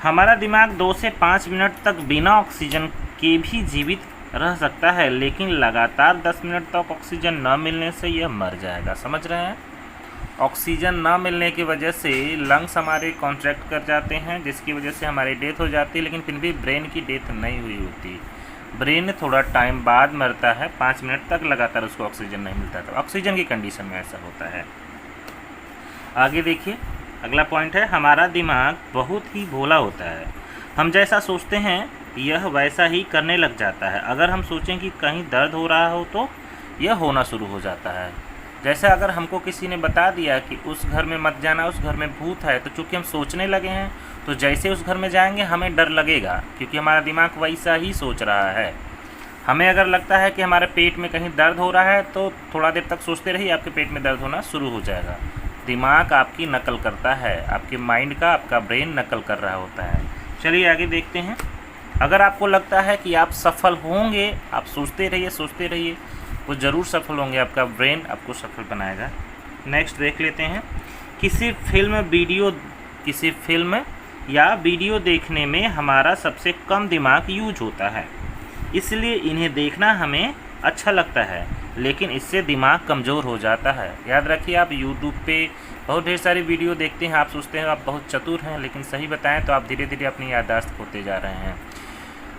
हमारा दिमाग 2 से 5 मिनट तक बिना ऑक्सीजन के भी जीवित रह सकता है, लेकिन लगातार 10 मिनट तक ऑक्सीजन न मिलने से यह मर जाएगा। समझ रहे हैं? ऑक्सीजन न मिलने की वजह से लंग्स हमारे कॉन्ट्रैक्ट कर जाते हैं, जिसकी वजह से हमारी डेथ हो जाती है, लेकिन फिर भी ब्रेन की डेथ नहीं हुई होती। ब्रेन थोड़ा टाइम बाद मरता है, 5 मिनट तक लगातार उसको ऑक्सीजन नहीं मिलता, तो ऑक्सीजन की कंडीशन में ऐसा होता है। आगे देखिए, अगला पॉइंट है, हमारा दिमाग बहुत ही भोला होता है। हम जैसा सोचते हैं यह वैसा ही करने लग जाता है। अगर हम सोचें कि कहीं दर्द हो रहा हो तो यह होना शुरू हो जाता है। जैसे अगर हमको किसी ने बता दिया कि उस घर में मत जाना, उस घर में भूत है, तो चूँकि हम सोचने लगे हैं तो जैसे उस घर में जाएंगे हमें डर लगेगा, क्योंकि हमारा दिमाग वैसा ही सोच रहा है। हमें अगर लगता है कि हमारे पेट में कहीं दर्द हो रहा है तो थोड़ा देर तक सोचते रहिए, आपके पेट में दर्द होना शुरू हो जाएगा। दिमाग आपकी नकल करता है, आपके माइंड का आपका ब्रेन नकल कर रहा होता है। चलिए आगे देखते हैं। अगर आपको लगता है कि आप सफल होंगे, आप सोचते रहिए, वो ज़रूर सफल होंगे, आपका ब्रेन आपको सफल बनाएगा। नेक्स्ट देख लेते हैं। किसी फिल्म या वीडियो देखने में हमारा सबसे कम दिमाग यूज होता है, इसलिए इन्हें देखना हमें अच्छा लगता है, लेकिन इससे दिमाग कमज़ोर हो जाता है। याद रखिए, आप यूट्यूब पे बहुत ढेर सारी वीडियो देखते हैं, आप सोचते हैं आप बहुत चतुर हैं, लेकिन सही बताएं तो आप धीरे धीरे अपनी याददाश्त खोते जा रहे हैं।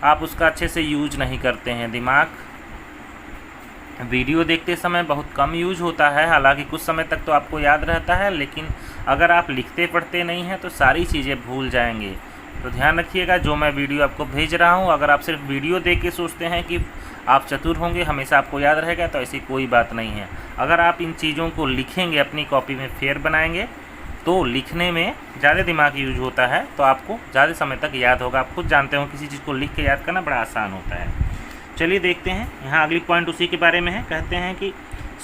आप उसका अच्छे से यूज नहीं करते हैं। दिमाग वीडियो देखते समय बहुत कम यूज होता है, हालांकि कुछ समय तक तो आपको याद रहता है, लेकिन अगर आप लिखते पढ़ते नहीं हैं तो सारी चीज़ें भूल जाएंगे। तो ध्यान रखिएगा, जो मैं वीडियो आपको भेज रहा हूं, अगर आप सिर्फ वीडियो देख के सोचते हैं कि आप चतुर होंगे, हमेशा आपको याद रहेगा, तो ऐसी कोई बात नहीं है। अगर आप इन चीज़ों को लिखेंगे, अपनी कॉपी में फेर बनाएंगे, तो लिखने में ज़्यादा दिमाग यूज होता है, तो आपको ज़्यादा समय तक याद होगा। आप खुद जानते हो किसी चीज़ को लिख के याद करना बड़ा आसान होता है। चलिए देखते हैं, यहाँ अगली पॉइंट उसी के बारे में है। कहते हैं कि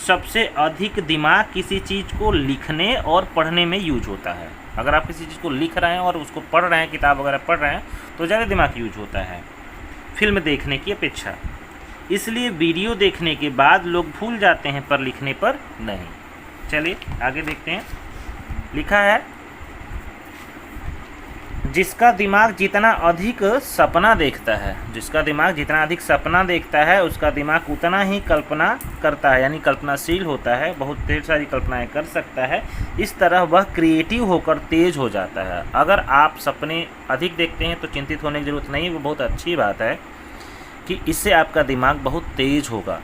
सबसे अधिक दिमाग किसी चीज़ को लिखने और पढ़ने में यूज होता है। अगर आप किसी चीज़ को लिख रहे हैं और उसको पढ़ रहे हैं, किताब वगैरह पढ़ रहे हैं, तो ज़्यादा दिमाग यूज होता है फिल्म देखने की अपेक्षा। इसलिए वीडियो देखने के बाद लोग भूल जाते हैं, पर लिखने पर नहीं। चलिए आगे देखते हैं। लिखा है, जिसका दिमाग जितना अधिक सपना देखता है, उसका दिमाग उतना ही कल्पना करता है, यानी कल्पनाशील होता है, बहुत ढेर सारी कल्पनाएं कर सकता है। इस तरह वह क्रिएटिव होकर तेज हो जाता है। अगर आप सपने अधिक देखते हैं तो चिंतित होने की ज़रूरत नहीं, वो बहुत अच्छी बात है कि इससे आपका दिमाग बहुत तेज होगा।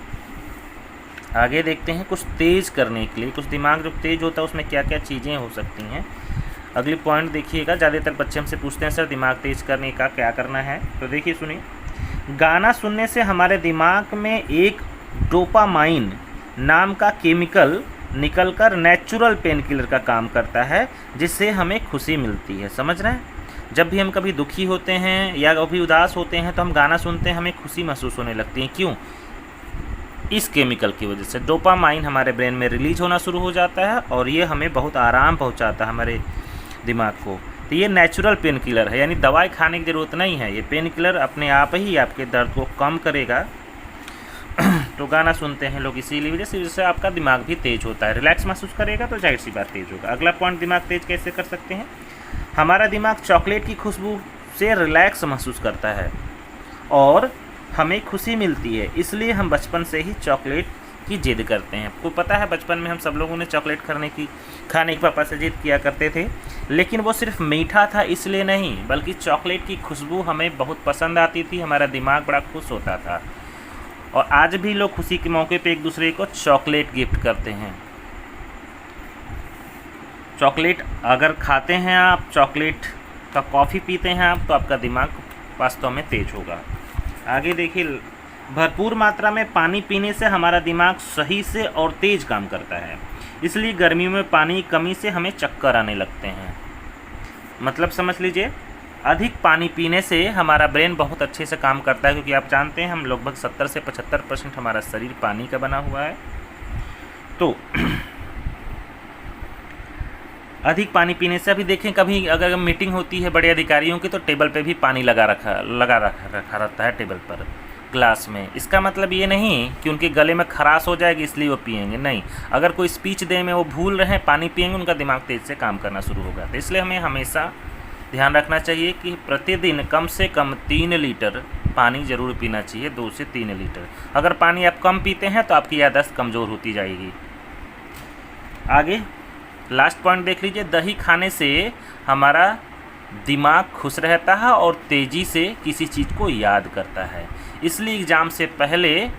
आगे देखते हैं, कुछ तेज करने के लिए, कुछ दिमाग जो तेज होता है उसमें क्या क्या चीज़ें हो सकती हैं। अगली पॉइंट देखिएगा। ज़्यादातर बच्चे हमसे पूछते हैं सर दिमाग तेज करने का क्या करना है, तो देखिए सुनिए। गाना सुनने से हमारे दिमाग में एक डोपामाइन नाम का केमिकल निकलकर नेचुरल पेन किलर का काम करता है, जिससे हमें खुशी मिलती है। समझ रहे हैं? जब भी हम कभी दुखी होते हैं या कभी उदास होते हैं तो हम गाना सुनते हैं, हमें खुशी महसूस होने लगती है। क्यों? इस केमिकल की वजह से डोपामाइन हमारे ब्रेन में रिलीज होना शुरू हो जाता है, और ये हमें बहुत आराम पहुंचाता है हमारे दिमाग को। तो ये नेचुरल पेन किलर है, यानी दवाई खाने की ज़रूरत नहीं है। ये पेन किलर अपने आप ही आपके दर्द को कम करेगा। तो गाना सुनते हैं लोग इसीलिए वजह से आपका दिमाग भी तेज होता है, रिलैक्स महसूस करेगा, तो जाहिर सी बात तेज होगा। अगला पॉइंट, दिमाग तेज कैसे कर सकते हैं। हमारा दिमाग चॉकलेट की खुशबू से रिलैक्स महसूस करता है और हमें खुशी मिलती है, इसलिए हम बचपन से ही चॉकलेट की जिद करते हैं। आपको पता है बचपन में हम सब लोगों ने चॉकलेट खाने की पापा से जिद किया करते थे, लेकिन वो सिर्फ मीठा था इसलिए नहीं, बल्कि चॉकलेट की खुशबू हमें बहुत पसंद आती थी, हमारा दिमाग बड़ा खुश होता था। और आज भी लोग खुशी के मौके पे एक दूसरे को चॉकलेट गिफ्ट करते हैं। चॉकलेट अगर खाते हैं आप, चॉकलेट का कॉफ़ी पीते हैं आप, तो आपका दिमाग वास्तव में तेज होगा। आगे देखिए, भरपूर मात्रा में पानी पीने से हमारा दिमाग सही से और तेज काम करता है, इसलिए गर्मियों में पानी की कमी से हमें चक्कर आने लगते हैं। मतलब समझ लीजिए, अधिक पानी पीने से हमारा ब्रेन बहुत अच्छे से काम करता है, क्योंकि आप जानते हैं हम लगभग 70 से 75% हमारा शरीर पानी का बना हुआ है। तो अधिक पानी पीने से, अभी देखें कभी अगर मीटिंग होती है बड़े अधिकारियों की, तो टेबल पे भी पानी लगा रखा रहता है टेबल पर, ग्लास में। इसका मतलब ये नहीं कि उनके गले में खराश हो जाएगी इसलिए वो पिएंगे, नहीं। अगर कोई स्पीच देने में वो भूल रहे हैं, पानी पिएंगे, उनका दिमाग तेज से काम करना शुरू होगा। तो इसलिए हमें हमेशा ध्यान रखना चाहिए कि प्रतिदिन कम से कम 3 लीटर पानी ज़रूर पीना चाहिए, 2 से 3 लीटर। अगर पानी आप कम पीते हैं तो आपकी याददाश्त कमज़ोर होती जाएगी। आगे लास्ट पॉइंट देख लीजिए, दही खाने से हमारा दिमाग खुश रहता है और तेज़ी से किसी चीज़ को याद करता है, इसलिए एग्ज़ाम से पहले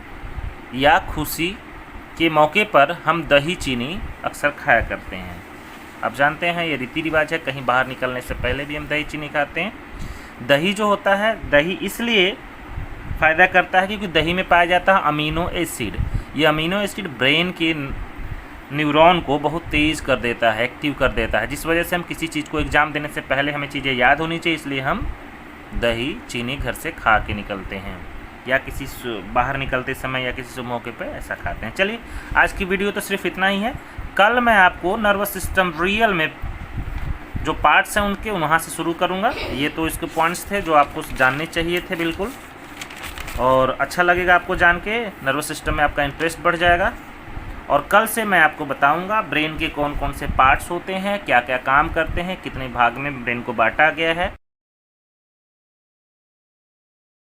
या खुशी के मौके पर हम दही चीनी अक्सर खाया करते हैं। आप जानते हैं ये रीति रिवाज है, कहीं बाहर निकलने से पहले भी हम दही चीनी खाते हैं। दही जो होता है, दही इसलिए फ़ायदा करता है क्योंकि दही में पाया जाता है अमीनो एसिड। ये अमीनो एसिड ब्रेन के न्यूरॉन को बहुत तेज़ कर देता है, एक्टिव कर देता है, जिस वजह से हम किसी चीज़ को एग्ज़ाम देने से पहले हमें चीज़ें याद होनी चाहिए, इसलिए हम दही चीनी घर से खा के निकलते हैं या किसी बाहर निकलते समय या किसी मौके पर ऐसा खाते हैं। चलिए आज की वीडियो तो सिर्फ इतना ही है। कल मैं आपको नर्वस सिस्टम रियल में जो पार्ट्स हैं उनके वहाँ से शुरू करूँगा। ये तो इसके पॉइंट्स थे जो आपको जानने चाहिए थे बिल्कुल, और अच्छा लगेगा आपको जान के, नर्वस सिस्टम में आपका इंटरेस्ट बढ़ जाएगा। और कल से मैं आपको बताऊंगा ब्रेन के कौन कौन से पार्ट्स होते हैं, क्या क्या काम करते हैं, कितने भाग में ब्रेन को बांटा गया है।